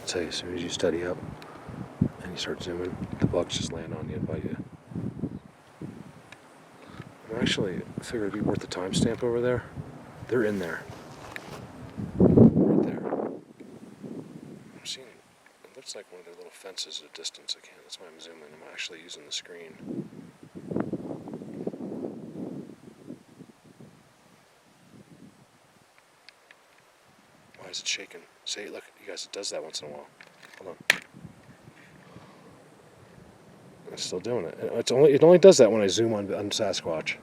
tell you, as soon as you steady up and you start zooming, the bugs just land on you and bite you. I actually figured it'd be worth the timestamp over there. They're in there. Right there. I'm seeing, it looks like one of their little fences at a distance. I can't, that's why I'm zooming. I'm actually using the screen. Why is it shaking? See, look, you guys, it does that once in a while. Hold on. It's still doing it. It only does that when I zoom on Sasquatch.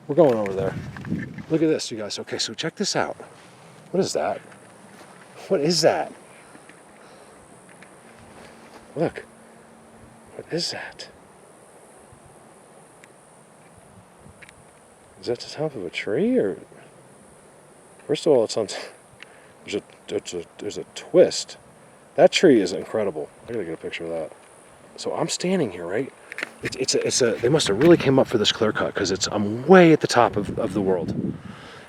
We're going over there. Look at this, you guys. Okay, so check this out. What is that? What is that? Look. What is that? Is that the top of a tree, or? First of all, it's on. There's a twist. That tree is incredible. I gotta get a picture of that. So I'm standing here, right? They must have really came up for this clear cut, because I'm way at the top of the world,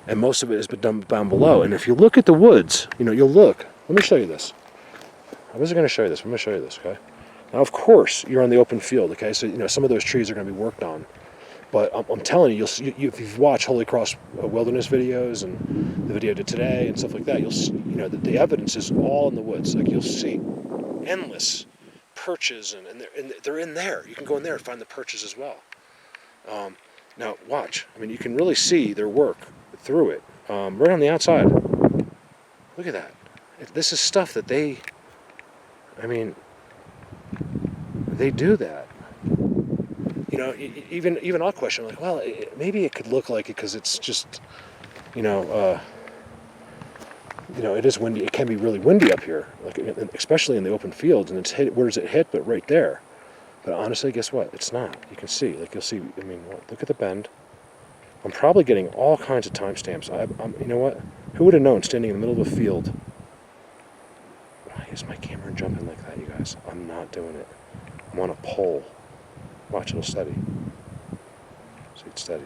and most of it has been done down below. And if you look at the woods, you'll look. Let me show you this. I wasn't going to show you this. I'm going to show you this. Okay. Now, of course, you're on the open field. Okay, so some of those trees are going to be worked on, but I'm telling you, if you've watched Holy Cross Wilderness videos and the video I did today and stuff like that, the evidence is all in the woods. Like, you'll see endless perches, and they're in there. You can go in there and find the perches as well. Now watch. I mean, you can really see their work through it, right on the outside. Look at that. This is stuff that they do that. Even I'll question, like, well, maybe it could look like it because it's just, it is windy. It can be really windy up here, like especially in the open fields. And it's hit. Where does it hit? But right there. But honestly, guess what? It's not. You can see. Like, you'll see. I mean, look at the bend. I'm probably getting all kinds of timestamps. You know what? Who would have known, standing in the middle of a field? Why is my camera jumping like that, you guys? I'm not doing it. I'm on a pole. Watch, it'll steady. See, it's steady.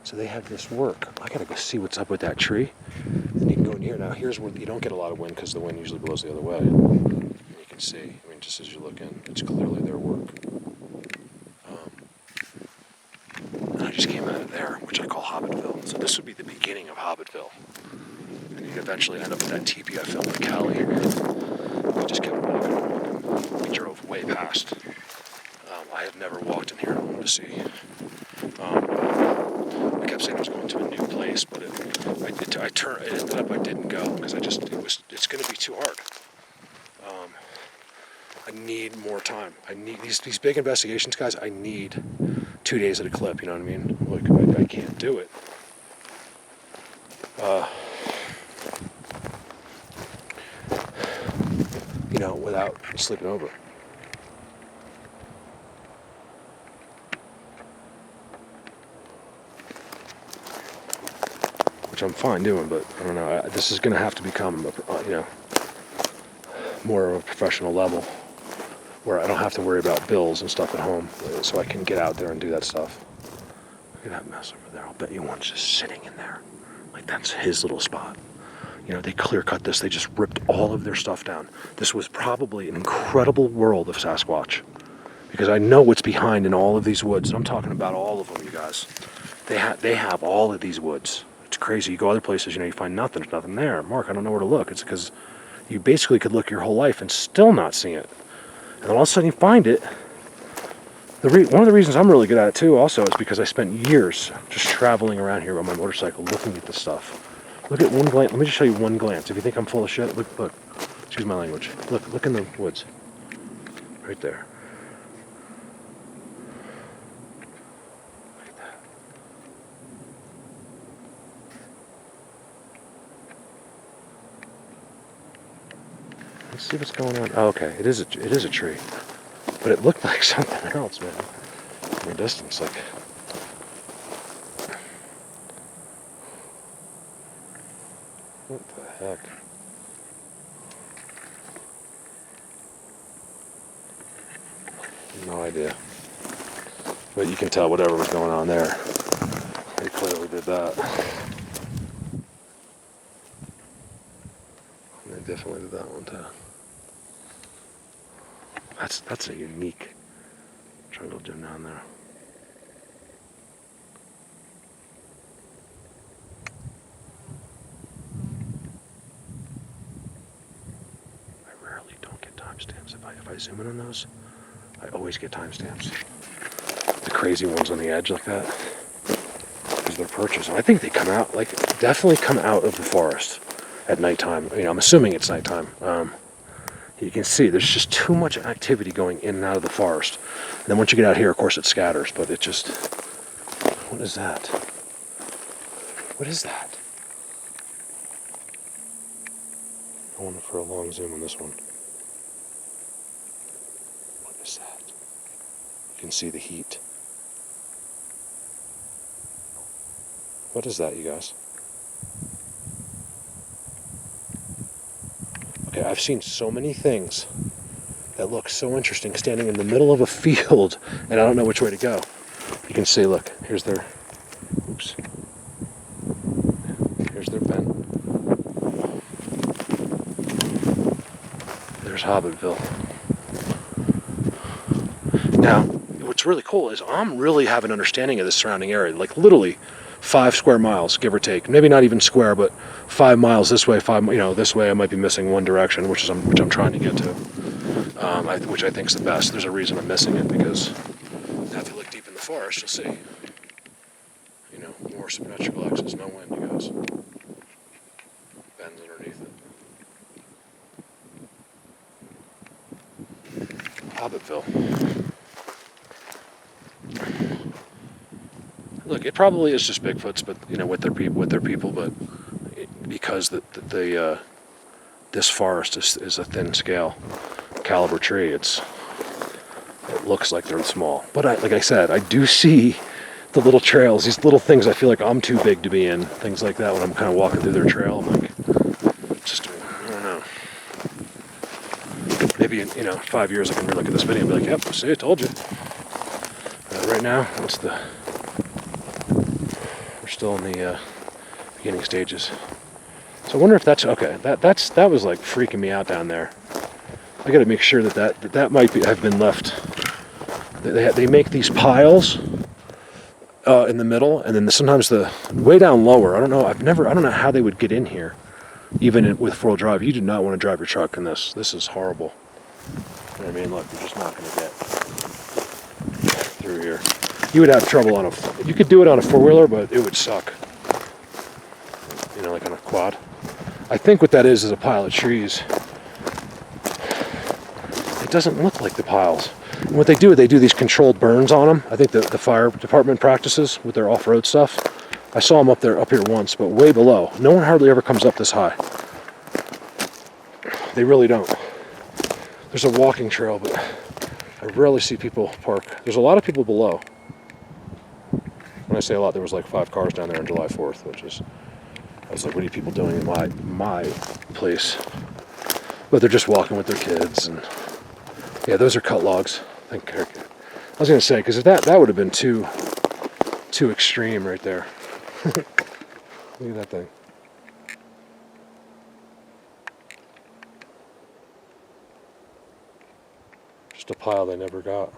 So they have this work. I gotta go see what's up with that tree. Then you can go in here. Now here's where you don't get a lot of wind, because the wind usually blows the other way. And you can see, I mean, just as you look in, it's clearly their work. And I just came out of there, which I call Hobbitville. So this would be the beginning of Hobbitville. And you'd eventually end up with that TeePee I filmed with Cali. We just kept walking. We drove way past. I have never walked in here alone to see. I kept saying I was going to a new place, but it ended up I didn't go, because it's going to be too hard. I need more time. I need these big investigations, guys. I need 2 days at a clip. You know what I mean? Like, I can't do it. Without sleeping over. Which I'm fine doing, but I don't know. This is going to have to become, more of a professional level, where I don't have to worry about bills and stuff at home, so I can get out there and do that stuff. Look at that mess over there. I'll bet you one's just sitting in there. Like, that's his little spot. They clear cut this. They just ripped all of their stuff down. This was probably an incredible world of Sasquatch, because I know what's behind in all of these woods. And I'm talking about all of them, you guys. They have all of these woods. It's crazy. You go other places, you find nothing. There's nothing there. Mark, I don't know where to look. It's because you basically could look your whole life and still not see it. And then all of a sudden you find it. One of the reasons I'm really good at it too also is because I spent years just traveling around here on my motorcycle looking at this stuff. Look at one glance. Let me just show you one glance. If you think I'm full of shit, look. Excuse my language. Look in the woods. Right there. Look at that. Let's see what's going on. Oh, okay. It is a tree. But it looked like something else, man. From a distance, like. What the heck? No idea. But you can tell whatever was going on there. They clearly did that. definitely did that one too. That's a unique jungle gym down there. I rarely don't get timestamps. If I zoom in on those, I always get timestamps. The crazy ones on the edge like that, because they're perches. And I think they come out, like, definitely come out of the forest at nighttime. You know, I'm assuming it's nighttime. You can see there's just too much activity going in and out of the forest. And then once you get out here, of course, it scatters, but it just... What is that? What is that? I wonder for a long zoom on this one. What is that? You can see the heat. What is that, you guys? Okay, I've seen so many things that look so interesting standing in the middle of a field, and I don't know which way to go. You can see, look, here's their, oops. Here's their pen. There's Hobbitville. Now, what's really cool is I'm really have an understanding of the surrounding area, like literally 5 square miles, give or take. Maybe not even square, but 5 miles this way, 5, you know, this way I might be missing one direction, which I'm trying to get to, which I think is the best. There's a reason I'm missing it, because now if you look deep in the forest, you'll see, you know, more symmetrical axis, no wind, you guys. Bends underneath it. Hobbitville. Look, it probably is just Bigfoots, but you know, with their people, but because this forest is a thin scale caliber tree, it looks like they're small. But like I said, I do see the little trails, these little things I feel like I'm too big to be in, things like that when I'm kind of walking through their trail. I'm like, I don't know. Maybe in, 5 years I can relook at this video and be like, yep, see, I told you. Right now, we're still in the beginning stages. So I wonder if that's, okay, that was like freaking me out down there. I gotta make sure that might have been left. They make these piles in the middle, and then sometimes the way down lower, I don't know how they would get in here, even with 4-wheel drive. You do not want to drive your truck in this. This is horrible. You know what I mean? Look, you're just not gonna get through here. You would have trouble you could do it on a 4-wheeler, but it would suck. You know, like on a quad. I think what that is a pile of trees. It doesn't look like the piles. And what they do these controlled burns on them. I think the fire department practices with their off-road stuff. I saw them up here once, but way below. No one hardly ever comes up this high. They really don't. There's a walking trail, but I rarely see people park. There's a lot of people below. When I say a lot, there was like 5 cars down there on July 4th, I was like, what are you people doing in my place? But they're just walking with their kids, and yeah, those are cut logs. I was gonna say, because that would have been too extreme right there. Look at that thing. Just a pile they never got.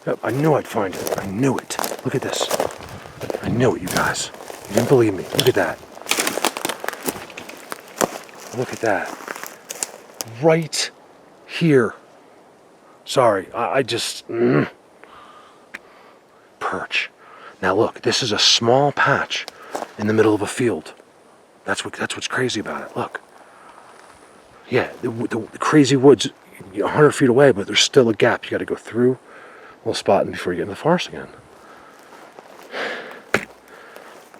Yep, I knew I'd find it. I knew it. Look at this. I knew it, you guys. You didn't believe me. Look at that. Look at that. Right here. Sorry, I just... Perch. Now look, this is a small patch in the middle of a field. That's what's crazy about it. Look. Yeah, the crazy woods 100 feet away, but there's still a gap. You got to go through a little spot before you get in the forest again.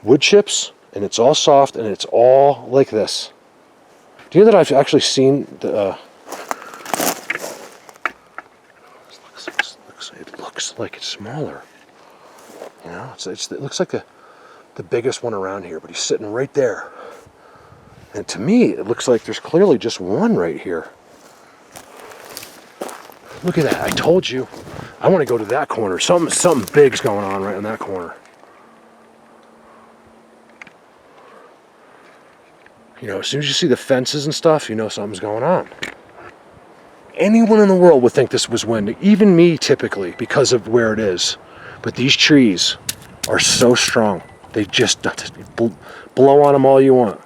Wood chips, and it's all soft, and it's all like this. Do you know that I've actually seen the... it looks like it's smaller. You know, it looks like the biggest one around here, but he's sitting right there. And to me, it looks like there's clearly just one right here. Look at that. I told you. I want to go to that corner. Something big's going on right in that corner. You know, as soon as you see the fences and stuff, you know something's going on. Anyone in the world would think this was wind, even me typically, because of where it is. But these trees are so strong. They just blow on them all you want.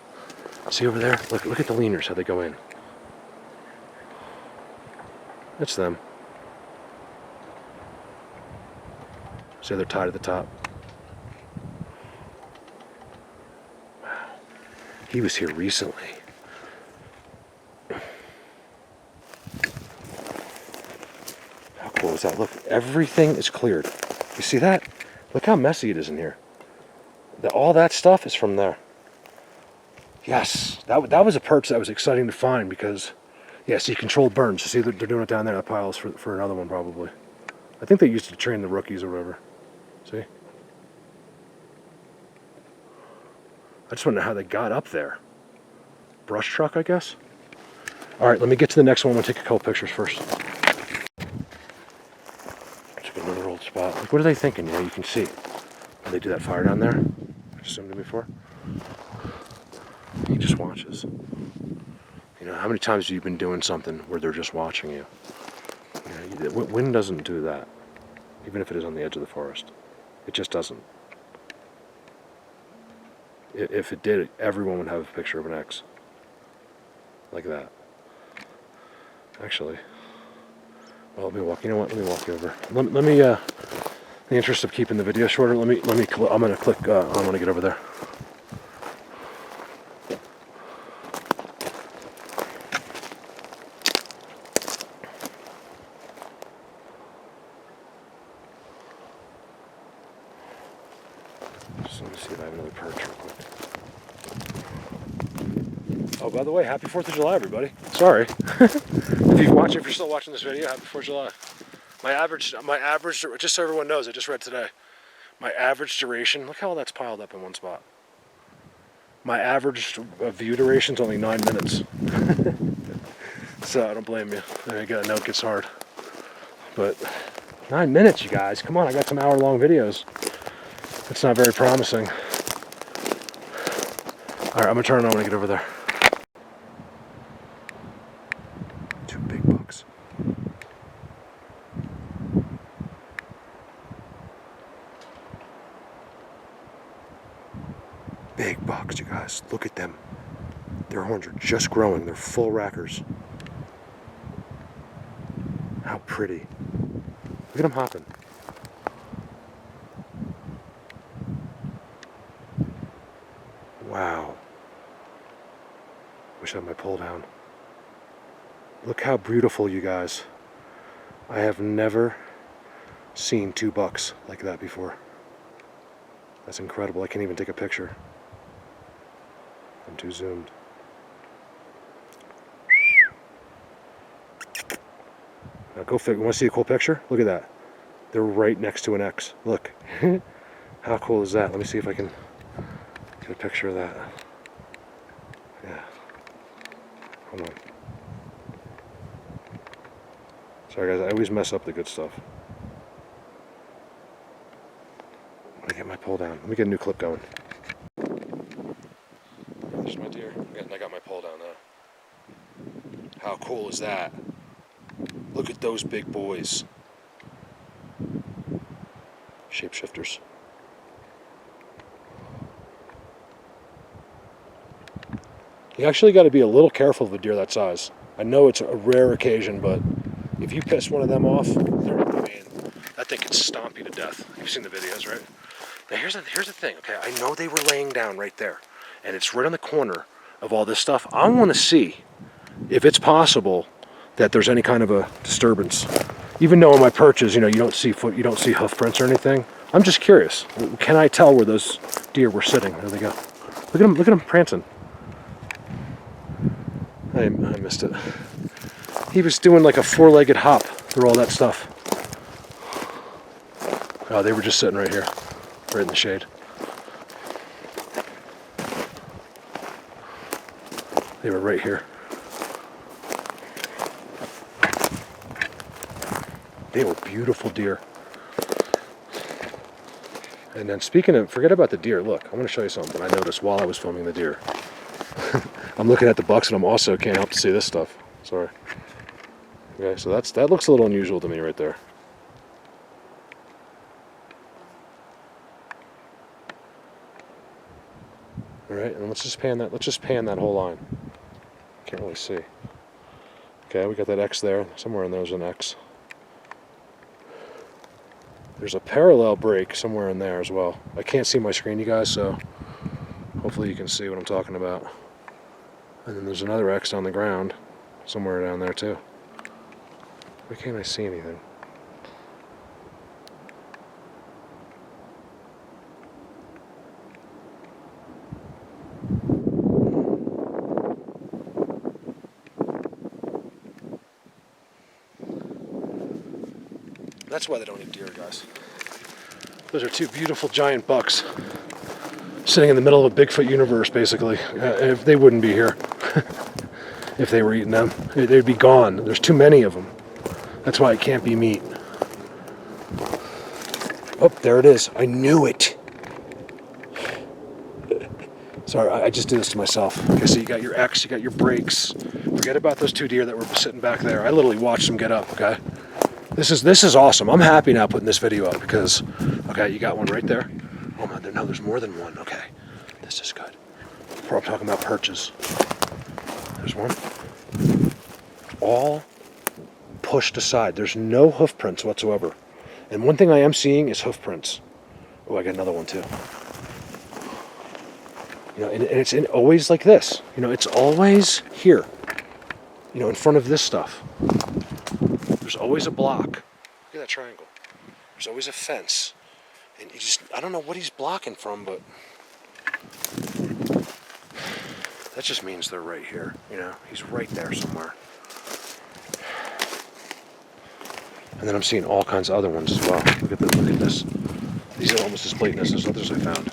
See over there? Look at the leaners, how they go in. That's them. See how they're tied at the top? Wow. He was here recently. How cool is that? Look, everything is cleared. You see that? Look how messy it is in here. All that stuff is from there. Yes, that was a perch that was exciting to find because, yeah, see, controlled burns. See, they're doing it down there. That pile is for another one probably. I think they used to train the rookies or whatever. See? I just want to know how they got up there. Brush truck, I guess? All right, let me get to the next one. I'm going to take a couple pictures first. Took another old spot. Like, what are they thinking? You know, you can see. Did they do that fire down there? I zoomed in before. He just watches. You know, how many times have you been doing something where they're just watching you? You know, wind doesn't do that, even if it is on the edge of the forest. It just doesn't. If it did, everyone would have a picture of an X. Like that. Actually, well, let me walk. You know what? Let me walk you over. Let me. In the interest of keeping the video shorter, I'm gonna click. I want to get over there. Just let me see if I have another perch real quick. Oh, by the way, happy 4th of July, everybody. Sorry. If you're still watching this video, happy 4th of July. My average, just so everyone knows, I just read today, my average duration, look how all that's piled up in one spot. My average view duration is only 9 minutes. So I don't blame you. There you go, I know it gets hard. But 9 minutes, you guys. Come on, I got some hour-long videos. It's not very promising. All right, I'm gonna turn it on when I get over there. Two big bucks. Big bucks, you guys. Look at them. Their horns are just growing. They're full rackers. How pretty. Look at them hopping. Wow. Wish I had my pole down. Look how beautiful, you guys. I have never seen 2 bucks like that before. That's incredible. I can't even take a picture. I'm too zoomed. Now go figure. You want to see a cool picture? Look at that. They're right next to an X. Look. How cool is that? Let me see if I can get a picture of that. Yeah. Hold on. Sorry guys, I always mess up the good stuff. Let me get my pole down. Let me get a new clip going. There's my deer. I got my pole down now. How cool is that? Look at those big boys. Shapeshifters. You actually got to be a little careful of a deer that size. I know it's a rare occasion, but if you piss one of them off, that thing can stomp you to death. You've seen the videos, right? Now here's the thing, okay? I know they were laying down right there, and it's right on the corner of all this stuff. I want to see if it's possible that there's any kind of a disturbance. Even though in my perches, you know, you don't see hoof prints or anything. I'm just curious. Can I tell where those deer were sitting? There they go. Look at them prancing. I missed it. He was doing like a 4-legged hop through all that stuff. Oh, they were just sitting right here. right in the shade. They were right here. They were beautiful deer. And then speaking of, forget about the deer. Look, I want to show you something I noticed while I was filming the deer. I'm looking at the bucks and I'm also can't help to see this stuff. Sorry. Okay, so that looks a little unusual to me right there. All right, and let's just pan that whole line. Can't really see. Okay, we got that X there. Somewhere in there's an X. There's a parallel break somewhere in there as well. I can't see my screen, you guys, so hopefully you can see what I'm talking about. And then there's another X on the ground, somewhere down there too. Why can't I see anything? That's why they don't eat deer, guys. Those are two beautiful giant bucks sitting in the middle of a Bigfoot universe, basically. If they wouldn't be here, if they were eating them, they'd be gone. There's too many of them. That's why it can't be meat. Oh, there it is. I knew it. Sorry, I just did this to myself. Okay, so you got your X, you got your brakes. Forget about those two deer that were sitting back there. I literally watched them get up, okay? This is awesome. I'm happy now putting this video up because, okay, you got one right there. Oh man, no, there's more than one. Okay, this is good. I'm talking about perches. There's one. All pushed aside. There's no hoof prints whatsoever. And one thing I am seeing is hoof prints. Oh, I got another one too. You know, and it's always like this. You know, it's always here. You know, in front of this stuff. There's always a block. Look at that triangle. There's always a fence. And you just, I don't know what he's blocking from, but that just means they're right here. You know, he's right there somewhere. And then I'm seeing all kinds of other ones as well. Look at this. These are almost as blatant as those others I found.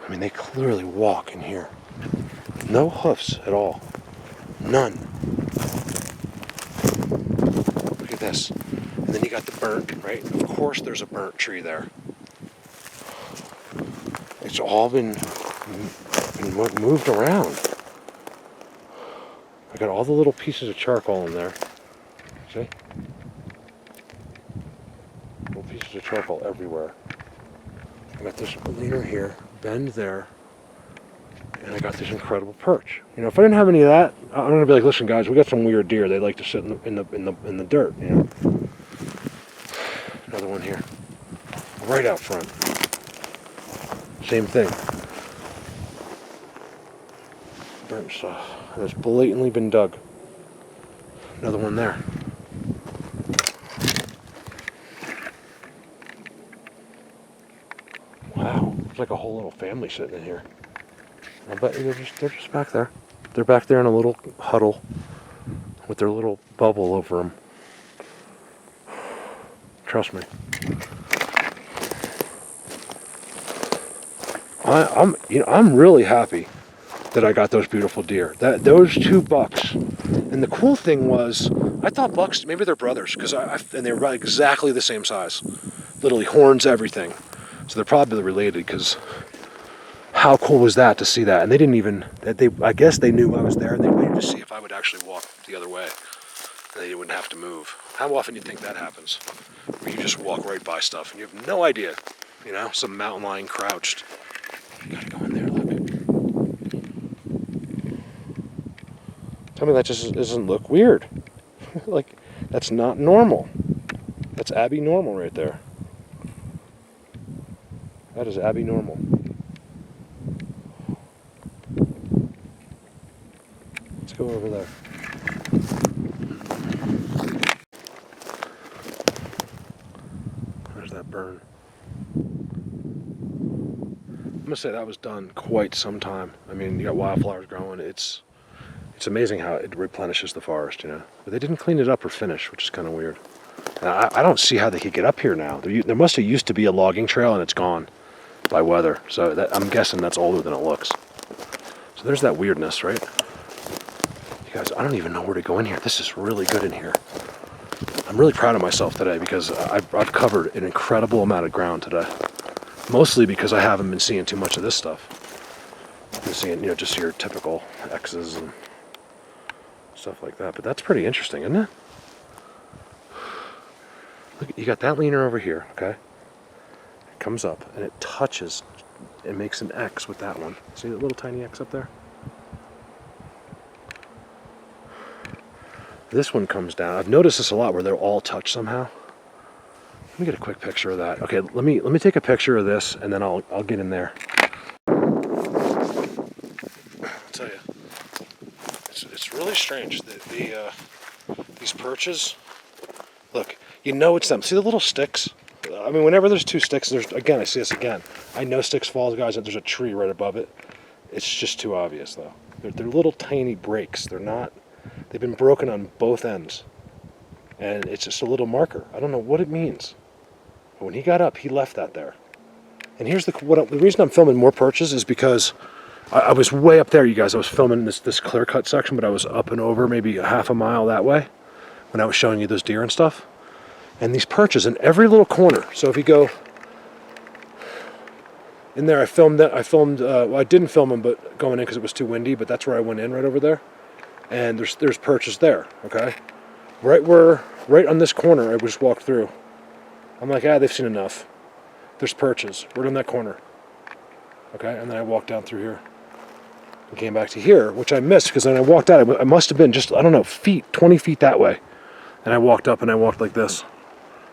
I mean, they clearly walk in here. No hoofs at all. None. Look at this. And then you got the burnt, right? Of course there's a burnt tree there. It's all been moved around. I got all the little pieces of charcoal in there. See? Little pieces of charcoal everywhere. I got this leader here, bend there. And I got this incredible perch. You know, if I didn't have any of that, I'm gonna be like, listen, guys, we got some weird deer. They like to sit in the dirt. You know. Another one here, right out front. Same thing. Burnt stuff. It's blatantly been dug. Another one there. Wow, it's like a whole little family sitting in here. I bet they're just back there. They're back there in a little huddle with their little bubble over them. Trust me. I'm really happy that I got those beautiful deer. Those two bucks. And the cool thing was, I thought bucks, maybe they're brothers, because and they were exactly the same size. Literally horns, everything. So they're probably related, because how cool was that to see that? And they didn't even, I guess they knew I was there, and they waited to see if I would actually walk the other way. And they wouldn't have to move. How often do you think that happens? Where you just walk right by stuff, and you have no idea. You know, some mountain lion crouched. You gotta go in there, look. Tell me that just doesn't look weird. Like, that's not normal. That's Abby normal right there. That is Abby normal. Let's go over there. There's that burn. I'm gonna say that was done quite some time. I mean, you got wildflowers growing. It's amazing how it replenishes the forest, you know. But they didn't clean it up or finish, which is kind of weird. Now, I don't see how they could get up here now. There must have used to be a logging trail and it's gone by weather. So I'm guessing that's older than it looks. So there's that weirdness, right? You guys, I don't even know where to go in here. This is really good in here. I'm really proud of myself today because I've covered an incredible amount of ground today. Mostly because I haven't been seeing too much of this stuff. I've been seeing, just your typical X's and stuff like that. But that's pretty interesting, isn't it? Look, you got that leaner over here, okay? It comes up and it touches, it makes an X with that one. See that little tiny X up there? This one comes down. I've noticed this a lot where they're all touch somehow. Let me get a quick picture of that. Okay, let me take a picture of this and then I'll get in there. I'll tell you, it's really strange. These perches. Look, it's them. See the little sticks? I mean, whenever there's two sticks, again, I see this again. I know sticks falls, guys, and there's a tree right above it. It's just too obvious, though. They're little tiny breaks. They've been broken on both ends. And it's just a little marker. I don't know what it means. But when he got up, he left that there. And here's the reason I'm filming more perches is because I was way up there, you guys. I was filming this clear-cut section, but I was up and over maybe a half a mile that way when I was showing you those deer and stuff. And these perches in every little corner. So if you go in there, I filmed, well, I didn't film them, but going in because it was too windy, but that's where I went in, right over there. And there's perches there, okay? Right on this corner I just walked through. I'm like, they've seen enough. There's perches right on that corner. Okay, and then I walked down through here. And came back to here, which I missed because then I walked out. I must have been just, 20 feet that way. And I walked up and I walked like this.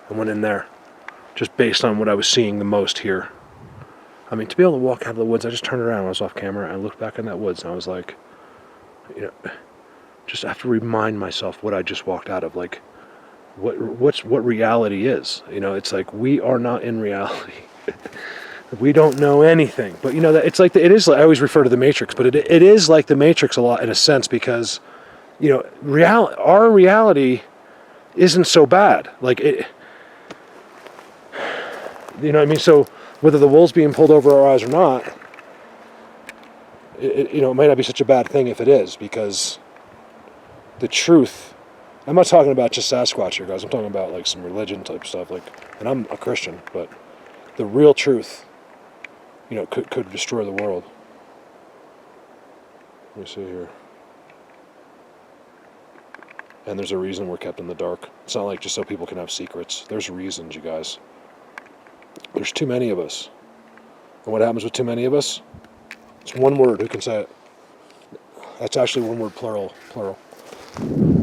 And went in there. Just based on what I was seeing the most here. I mean, to be able to walk out of the woods, I just turned around when I was off camera and I looked back in that woods and I was like, just have to remind myself what I just walked out of, like what reality is. It's like we are not in reality. We don't know anything. But it's like I always refer to the Matrix, but it is like the Matrix a lot in a sense because our reality isn't so bad. Like it. You know what I mean? So whether the wool's being pulled over our eyes or not, it might not be such a bad thing if it is, because the truth, I'm not talking about just Sasquatch here, guys. I'm talking about like some religion type stuff, and I'm a Christian, but the real truth, could destroy the world. Let me see here. And there's a reason we're kept in the dark. It's not like just so people can have secrets. There's reasons, you guys. There's too many of us. And what happens with too many of us? It's one word. Who can say it? That's actually one word, plural.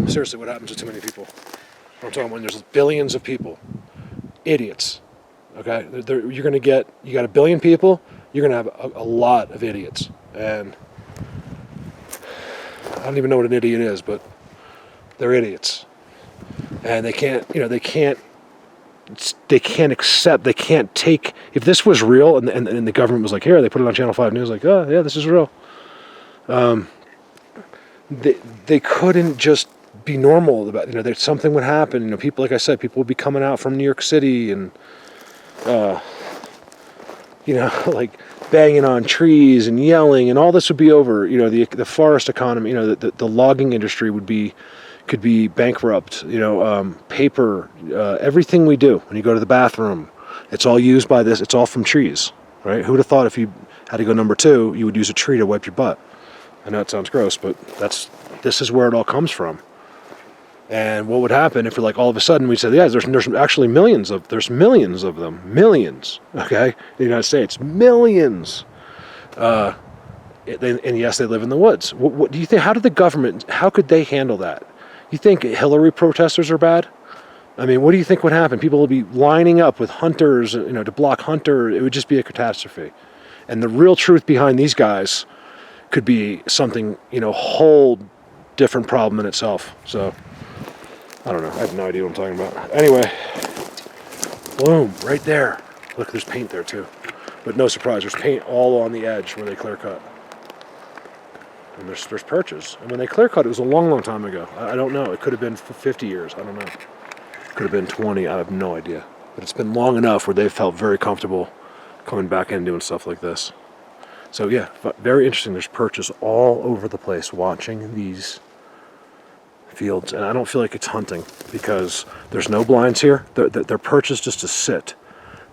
Seriously, what happens with too many people? I'm talking when there's billions of people. Idiots. Okay? You got a billion people, you're going to have a lot of idiots. And I don't even know what an idiot is, but they're idiots. And they can't accept, they can't take, if this was real and the government was like, here, they put it on Channel 5 News, like, oh, yeah, this is real. They couldn't just be normal about, that something would happen. People, like I said, people would be coming out from New York City and, like banging on trees and yelling, and all this would be over. The forest economy, the logging industry could be bankrupt. Paper, everything we do. When you go to the bathroom, it's all used by this. It's all from trees, right? Who would have thought if you had to go number 2, you would use a tree to wipe your butt? I know it sounds gross, but this is where it all comes from. And what would happen if, like, all of a sudden we said, yeah, there's actually millions of them, okay, in the United States, millions. And yes, they live in the woods. What do you think? How could they handle that? You think Hillary protesters are bad? I mean, what do you think would happen? People would be lining up with hunters, to block hunter. It would just be a catastrophe. And the real truth behind these guys could be something, whole different problem in itself. So, I don't know. I have no idea what I'm talking about. Anyway, boom, right there. Look, there's paint there too. But no surprise, there's paint all on the edge where they clear cut. And there's perches. And when they clear cut, it was a long, long time ago. I don't know. It could have been 50 years. I don't know. Could have been 20, I have no idea. But it's been long enough where they've felt very comfortable coming back in and doing stuff like this. So yeah, very interesting. There's perches all over the place watching these fields, and I don't feel like it's hunting because there's no blinds here. They're perches just to sit.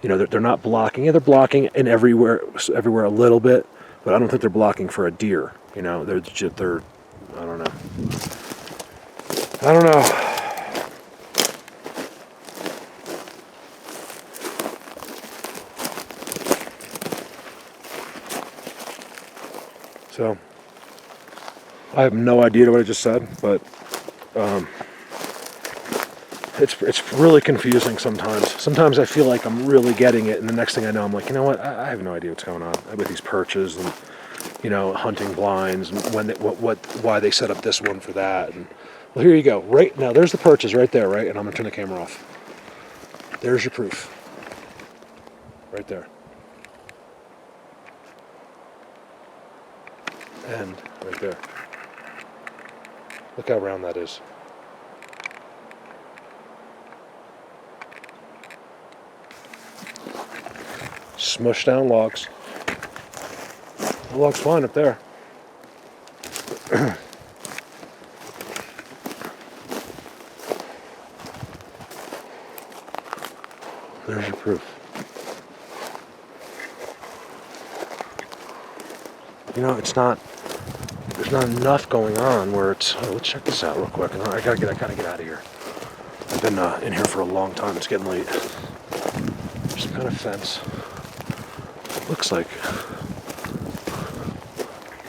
You know, they're not blocking. Yeah, they're blocking in everywhere a little bit, but I don't think they're blocking for a deer. You know, they're I don't know. I don't know. So, I have no idea what I just said, but it's really confusing sometimes. Sometimes I feel like I'm really getting it, and the next thing I know, I'm like, you know what? I have no idea what's going on with these perches and, you know, hunting blinds and why they set up this one for that. And well, here you go. Right now, there's the perches right there, right? And I'm gonna turn the camera off. There's your proof. Right there. And right there. Look how round that is. Smush down logs. The log's fine up there. There's your proof. You know, there's not enough going on where it's, oh, let's check this out real quick. I gotta get out of here. I've been in here for a long time. It's getting late. There's some kind of fence. Looks like,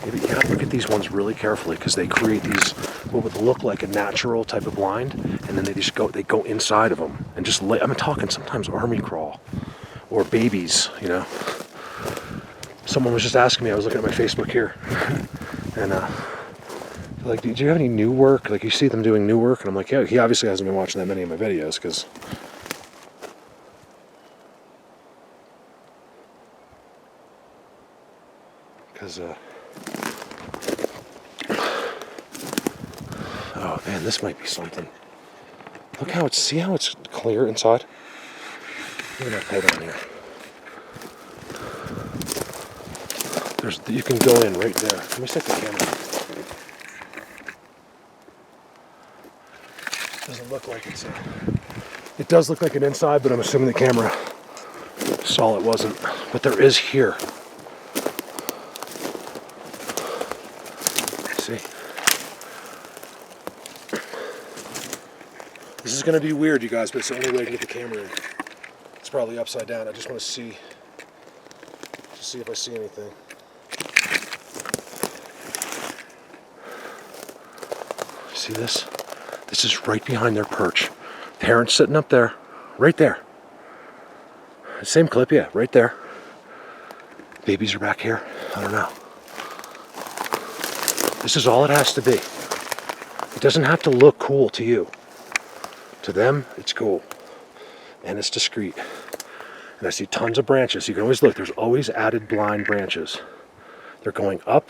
maybe you gotta look at these ones really carefully because they create these, what would look like a natural type of blind, and then they go inside of them and just lay. I'm talking sometimes army crawl or babies, you know. Someone was just asking me, I was looking at my Facebook here, and like, do you have any new work? Like, you see them doing new work? And I'm like, yeah, he obviously hasn't been watching that many of my videos, because oh man, this might be something. Look how see how it's clear inside? Look at that kite on here. You can go in right there. Let me set the camera. Doesn't look like it's it does look like an inside, but I'm assuming the camera saw it wasn't. But there is here. See? This is going to be weird, you guys, but it's the only way I can get the camera in. It's probably upside down. I just want to see if I see anything. See this? This is right behind their perch. Parents sitting up there, right there. Same clip, yeah, right there. Babies are back here. I don't know. This is all it has to be. It doesn't have to look cool to you. To them, it's cool. And it's discreet. And I see tons of branches. You can always look. There's always added blind branches. They're going up.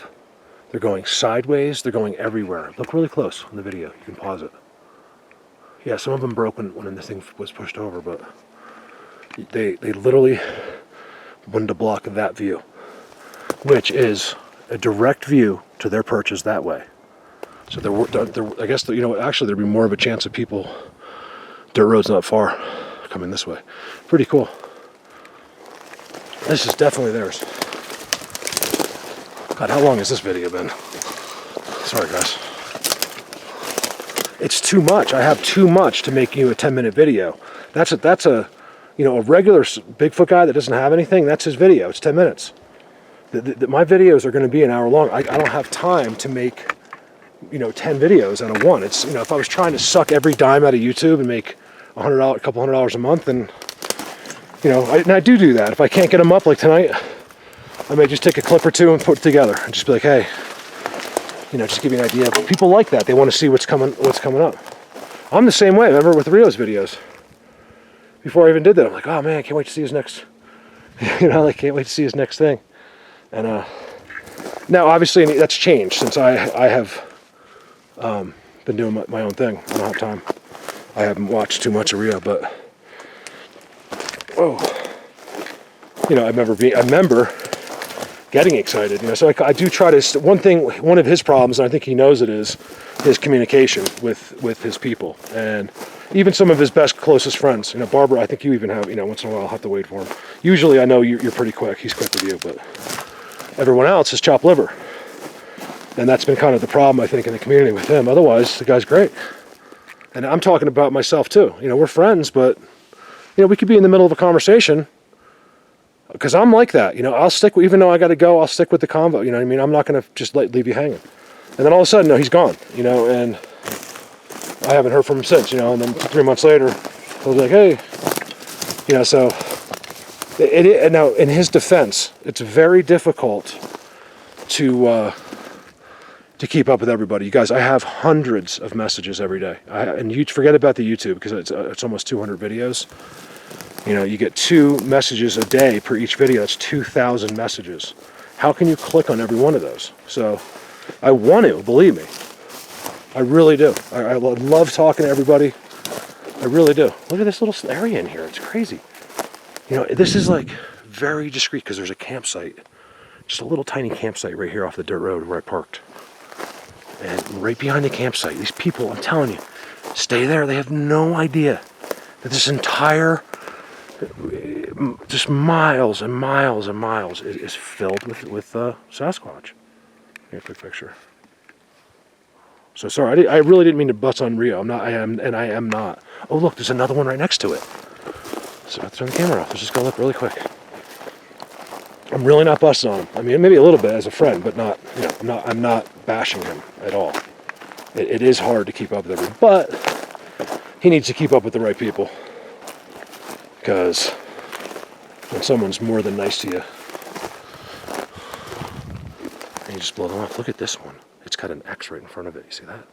They're going sideways. They're going everywhere. Look really close on the video. You can pause it. Yeah, some of them broke when the thing was pushed over, but they literally wanted to block that view, which is a direct view to their perches that way. So I guess, you know, actually there'd be more of a chance of people, dirt road's not far, coming this way. Pretty cool. This is definitely theirs. God, how long has this video been? Sorry, guys. It's too much. I have too much to make you a 10-minute video. That's a, you know, a regular Bigfoot guy that doesn't have anything. That's his video. It's 10 minutes. My videos are going to be an hour long. I don't have time to make, you know, 10 videos out of one. It's, you know, if I was trying to suck every dime out of YouTube and make a couple $100 a month, then, you know, I do that. If I can't get them up like tonight, I may just take a clip or two and put it together and just be like, hey, you know, just give you an idea. People like that. They want to see what's coming up. I'm the same way. Remember with Rio's videos? Before I even did that, I'm like, oh man, I can't wait to see his next, you know, like, can't wait to see his next thing. And now, obviously, that's changed since I have been doing my own thing. I don't have time. I haven't watched too much of Rio, but whoa, you know, I remember getting excited. You know, so I do try to. One of his problems, and I think he knows it, is his communication with his people, and even some of his best, closest friends. You know, Barbara, I think you even have. You know, once in a while I'll have to wait for him. Usually, I know you're pretty quick. He's quick with you, but everyone else is chopped liver, and that's been kind of the problem, I think, in the community with him. Otherwise, the guy's great. And I'm talking about myself too. You know, we're friends, but you know, we could be in the middle of a conversation, because I'm like that. You know, I'll stick with, even though I got to go, I'll stick with the convo. You know what I mean? I'm not going to just leave you hanging. And then all of a sudden, no, he's gone. You know, and I haven't heard from him since. You know, and then 3 months later, I was like, hey, you know. So now, in his defense, it's very difficult to keep up with everybody. You guys, I have hundreds of messages every day. And you forget about the YouTube, because it's almost 200 videos. You know, you get 2 messages a day per each video. That's 2,000 messages. How can you click on every one of those? So I want to, believe me. I really do. I love talking to everybody. I really do. Look at this little area in here. It's crazy. You know, this is like very discreet, because there's a campsite. Just a little tiny campsite right here off the dirt road where I parked. And right behind the campsite, these people, I'm telling you, stay there. They have no idea that this entire, just miles and miles and miles is filled with Sasquatch. Here, quick picture. So sorry, I really didn't mean to bust on Rio. I am not. Oh look, there's another one right next to it. So I'll turn the camera off. Let's just go look really quick. I'm really not busting on him. I mean, maybe a little bit as a friend, but not. You know, I'm not bashing him at all. It is hard to keep up with everyone, but he needs to keep up with the right people. Because when someone's more than nice to you, and you just blow them off. Look at this one. It's got an X right in front of it. You see that?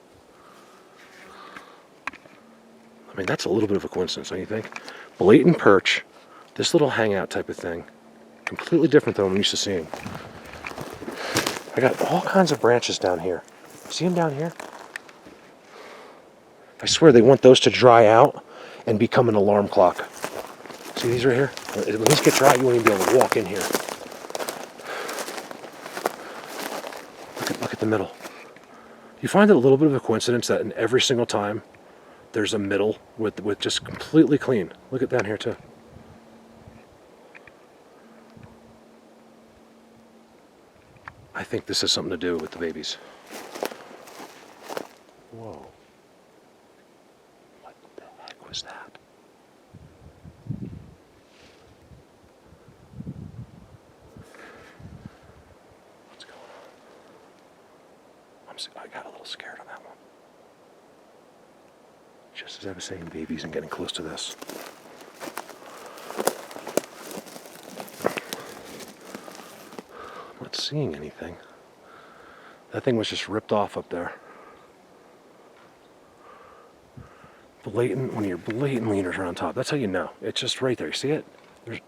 I mean, that's a little bit of a coincidence, don't you think? Blatant perch, this little hangout type of thing, completely different than I'm used to seeing. I got all kinds of branches down here. See them down here? I swear they want those to dry out and become an alarm clock. See these right here? When these get dry, you won't even be able to walk in here. Look at the middle. You find it a little bit of a coincidence that in every single time there's a middle with just completely clean. Look at down here too. I think this has something to do with the babies. Whoa. What the heck was that? What's going on? I got a little scared on that one. Just as I was saying, babies, and getting close to this. I'm not seeing anything. That thing was just ripped off up there. Blatant, when your blatant leaners are on top, that's how you know. It's just right there. You see it?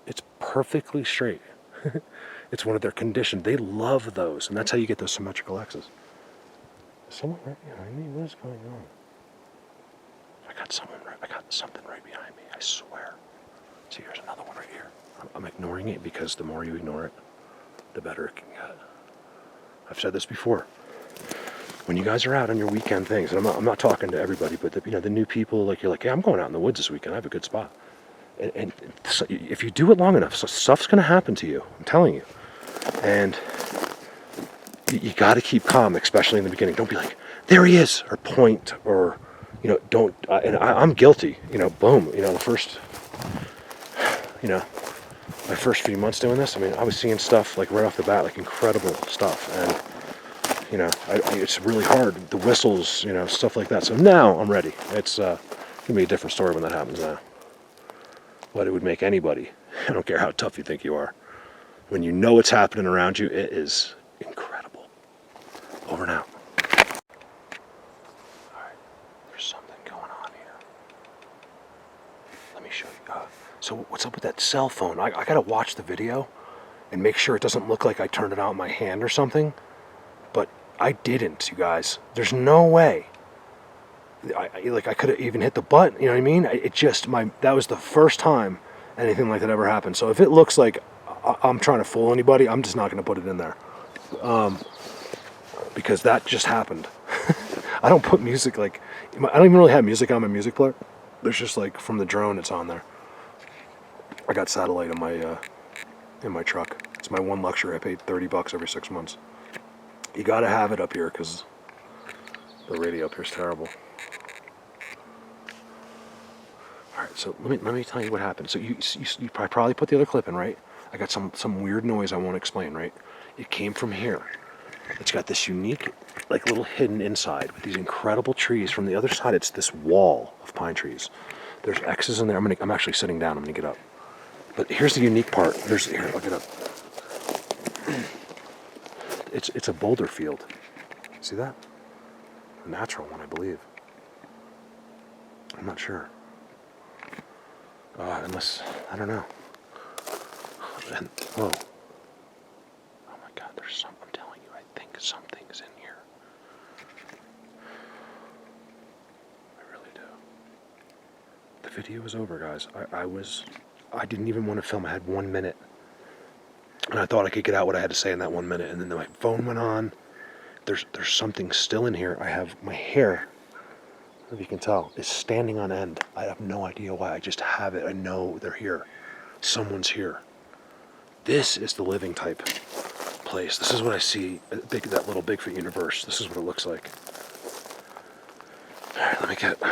It's perfectly straight. It's one of their conditions. They love those, and that's how you get those symmetrical X's. Is someone right behind me? What is going on? I got something right behind me. I swear. See, here's another one right here. I'm ignoring it, because the more you ignore it, the better it can get. I've said this before. When you guys are out on your weekend things, and I'm not talking to everybody, but the new people, like, you're like, yeah, I'm going out in the woods this weekend. I have a good spot. And so if you do it long enough, so stuff's going to happen to you. I'm telling you. And you got to keep calm, especially in the beginning. Don't be like, there he is, or point, or, don't. And I'm guilty. Boom. The first, my first few months doing this, I mean, I was seeing stuff like right off the bat, like incredible stuff, and it's really hard. The whistles, stuff like that. So now I'm ready. It's gonna be a different story when that happens now. But it would make anybody, I don't care how tough you think you are, when you know what's happening around you, it is incredible. Over and out. All right, there's something going on here. Let me show you. So what's up with that cell phone? I gotta watch the video and make sure it doesn't look like I turned it out in my hand or something. But I didn't, you guys. There's no way I could have even hit the button, you know what I mean? That was the first time anything like that ever happened. So if it looks like I'm trying to fool anybody, I'm just not going to put it in there. Because that just happened. I don't put music, like, I don't even really have music on my music player. There's just like, from the drone, it's on there. I got satellite in my truck. It's my one luxury. I paid $30 every 6 months. You gotta have it up here because the radio up here is terrible. All right, so let me tell you what happened. So you probably put the other clip in, right? I got some weird noise I won't explain, right? It came from here. It's got this unique, like, little hidden inside with these incredible trees. From the other side, it's this wall of pine trees. There's X's in there. I'm actually sitting down. I'm gonna get up. But here's the unique part. Here, I'll get up. It's a boulder field. See that? A natural one, I believe. I'm not sure. Unless, I don't know. And, whoa. Oh my God, there's something, I'm telling you, I think something's in here. I really do. The video was over, guys. I didn't even want to film. I had 1 minute. And I thought I could get out what I had to say in that 1 minute. And then my phone went on. There's something still in here. I have my hair, if you can tell, is standing on end. I have no idea why. I just have it. I know they're here. Someone's here. This is the living type place. This is what I see, that little Bigfoot universe. This is what it looks like. All right, let me get my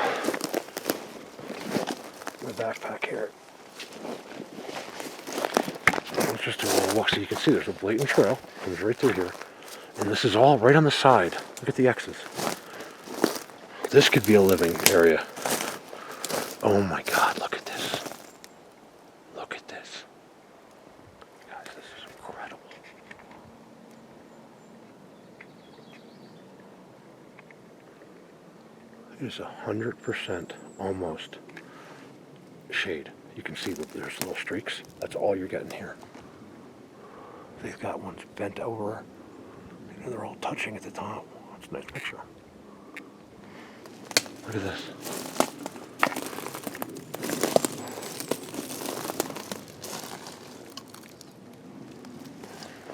backpack here. Let's just do a little walk so you can see there's a blatant trail. It comes right through here. And this is all right on the side. Look at the X's. This could be a living area. Oh my God, look at this. Look at this. Guys, this is incredible. It is 100% almost shade. You can see that there's little streaks. That's all you're getting here. They've got ones bent over. You know, they're all touching at the top. That's a nice picture. Look at this.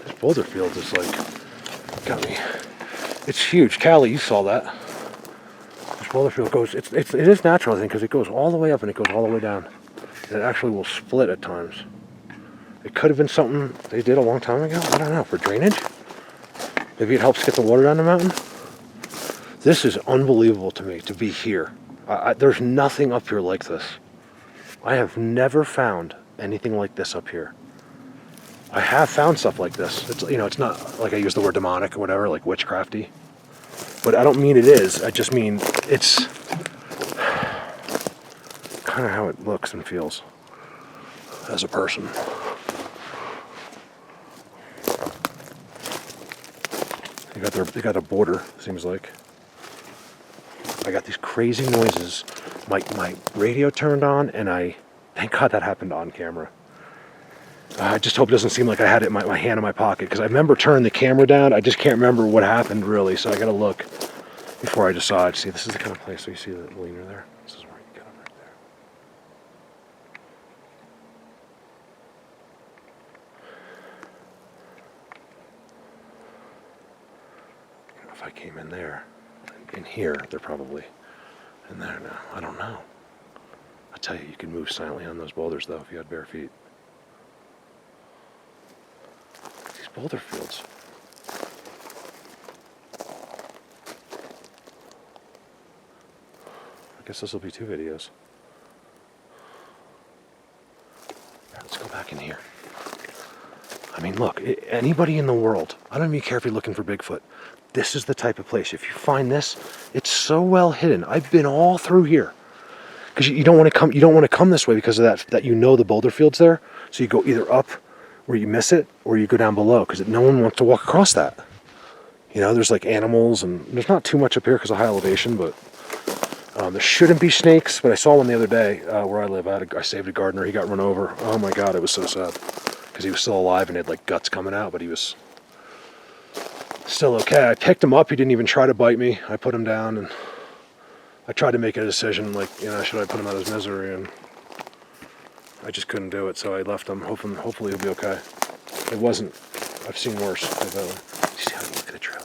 This boulder field is like, got me. It's huge. Callie, you saw that. This boulder field goes, it is natural, I think, because it goes all the way up and it goes all the way down. And it actually will split at times. It could have been something they did a long time ago. I don't know, for drainage? Maybe it helps get the water down the mountain? This is unbelievable to me, to be here. There's nothing up here like this. I have never found anything like this up here. I have found stuff like this. It's, you know, it's not like I use the word demonic or whatever, like witchcrafty. But I don't mean it is. I just mean it's kind of how it looks and feels as a person. They got a border, seems like. I got these crazy noises. My radio turned on, and thank God that happened on camera. I just hope it doesn't seem like I had it in my hand in my pocket, because I remember turning the camera down. I just can't remember what happened, really, so I gotta look before I decide. See, this is the kind of place where you see the leaner there. This is where you get them right there. You know, if I came in there, in here, they're probably in there now. I don't know. I tell you, you can move silently on those boulders, though, if you had bare feet. These boulder fields. I guess this will be 2 videos. Let's go back in here. I mean, look, anybody in the world, I don't even care if you're looking for Bigfoot. This is the type of place. If you find this, it's so well hidden. I've been all through here. Because you don't want to come. You don't want to come this way because of that you know the boulder field's there. So you go either up where you miss it, or you go down below because no one wants to walk across that. You know, there's like animals, and there's not too much up here because of high elevation, but there shouldn't be snakes. But I saw one the other day where I live. I saved a gardener. He got run over. Oh my God, it was so sad because he was still alive and had like guts coming out, but he was still okay. I picked him up. He didn't even try to bite me. I put him down, and I tried to make a decision, like, you know, should I put him out of his misery, and I just couldn't do it, so I left him, hopefully he'll be okay. It wasn't, I've seen worse. You see how you look at the trail?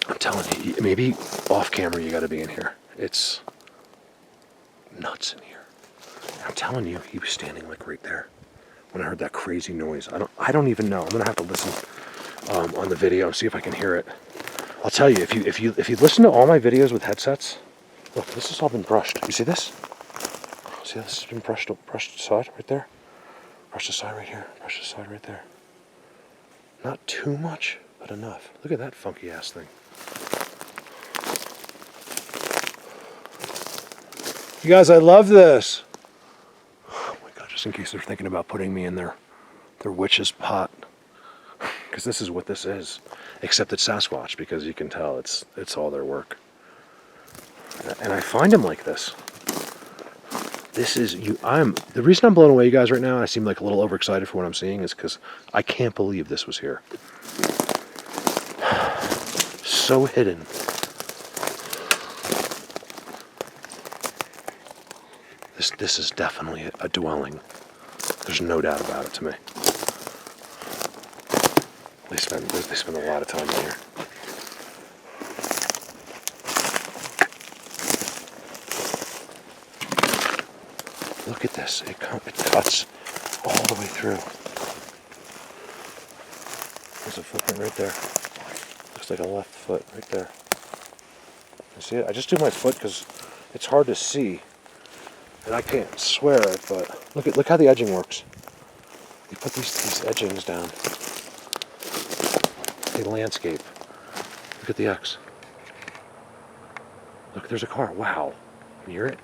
I'm telling you, maybe off camera you gotta be in here. It's nuts in here. I'm telling you, he was standing like right there when I heard that crazy noise. I don't even know. I'm gonna have to listen on the video and see if I can hear it. I'll tell you, if you listen to all my videos with headsets, look, this has all been brushed. You see this? See how this has been brushed aside right there? Brushed aside right here. Brushed aside right there. Not too much, but enough. Look at that funky ass thing. You guys, I love this. Oh my God, just in case they're thinking about putting me in their witch's pot. Because this is what this is. Except it's Sasquatch, because you can tell it's all their work. And I find them like this. This is the reason I'm blown away, you guys, right now. I seem like a little overexcited for what I'm seeing, is because I can't believe this was here. So hidden. This is definitely a dwelling. There's no doubt about it to me. They spend a lot of time in here. Look at this. It cuts all the way through. There's a footprint right there. Looks like a left foot right there. You see it? I just do my foot because it's hard to see. And I can't swear it, but look how the edging works. You put these edgings down. The landscape. Look at the X. Look, there's a car. Wow. Can you hear it?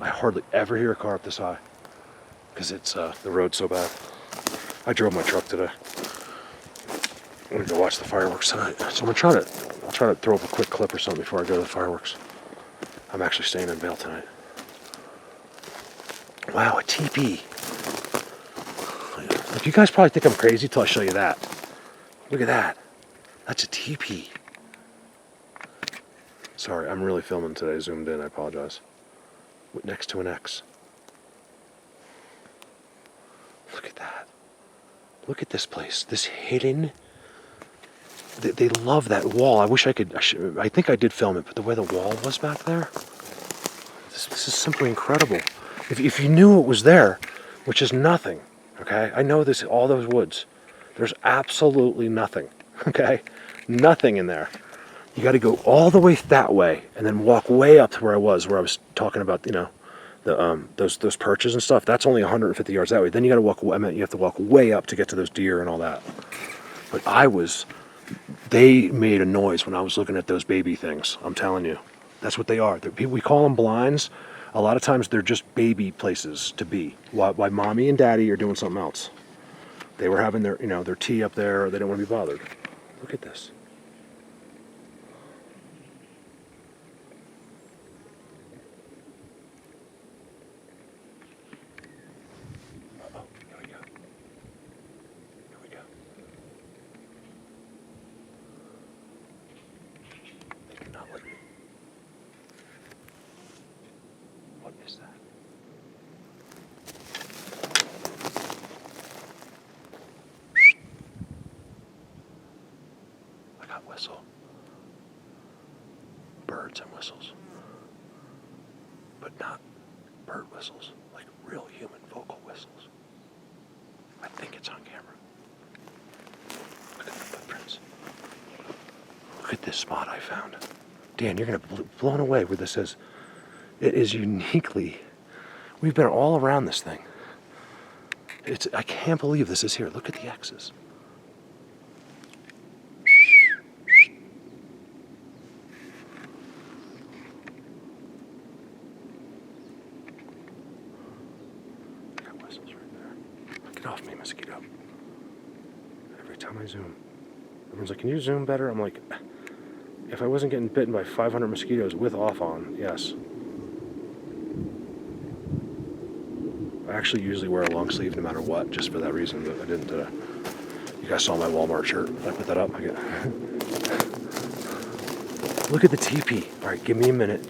I hardly ever hear a car up this high because it's the road's so bad. I drove my truck today. I'm gonna go watch the fireworks tonight. So I'll try to throw up a quick clip or something before I go to the fireworks. I'm actually staying in Vail tonight. Wow, a TeePee. Look, you guys probably think I'm crazy till I show you that. Look at that. That's a TeePee. Sorry, I'm really filming today, zoomed in, I apologize. Next to an X. Look at that. Look at this place. This hidden. They love that wall. I wish I could. I think I did film it, but the way the wall was back there. This is simply incredible. If you knew it was there, which is nothing, okay? I know this. All those woods. There's absolutely nothing, okay? Nothing in there. You got to go all the way that way, and then walk way up to where I was talking about, you know, those perches and stuff. That's only 150 yards that way. Then you got to walk. I mean, you have to walk way up to get to those deer and all that. But they made a noise when I was looking at those baby things. I'm telling you, that's what they are. We call them blinds. A lot of times they're just baby places to be. While mommy and daddy are doing something else. They were having their tea up there. They didn't want to be bothered. Look at this. Whistle. Birds and whistles. But not bird whistles, like real human vocal whistles. I think it's on camera. Look at the footprints. Look at this spot I found. Dan, you're going to be blown away where this is. It is uniquely... We've been all around this thing. I can't believe this is here. Look at the X's. Get off me, mosquito. Every time I zoom. Everyone's like, can you zoom better? I'm like, if I wasn't getting bitten by 500 mosquitoes with off on, yes. I actually usually wear a long sleeve no matter what, just for that reason, but I didn't today. You guys saw my Walmart shirt. I put that up. Look at the teepee. All right, give me a minute.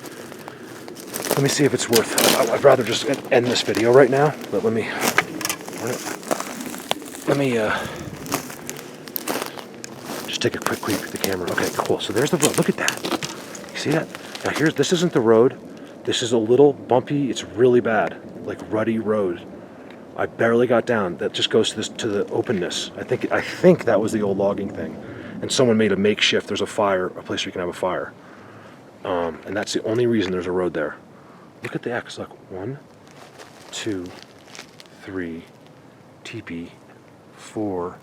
Let me see if it's worth. I'd rather just end this video right now, but let me just take a quick peek at the camera. Okay, cool. So there's the road. Look at that. You see that? Now this isn't the road. This is a little bumpy. It's really bad, like ruddy road. I barely got down. That just goes to the openness. I think that was the old logging thing, and someone made a makeshift. There's a fire, a place where you can have a fire, and that's the only reason there's a road there. Look at the X. Look, 1, 2, 3, TeePee, 4,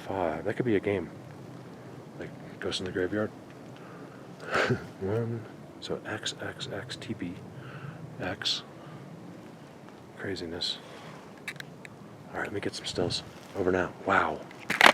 5. That could be a game. Like Ghost in the Graveyard. 1. So X, TeePee, X. Craziness. All right, let me get some stills. Over now. Wow.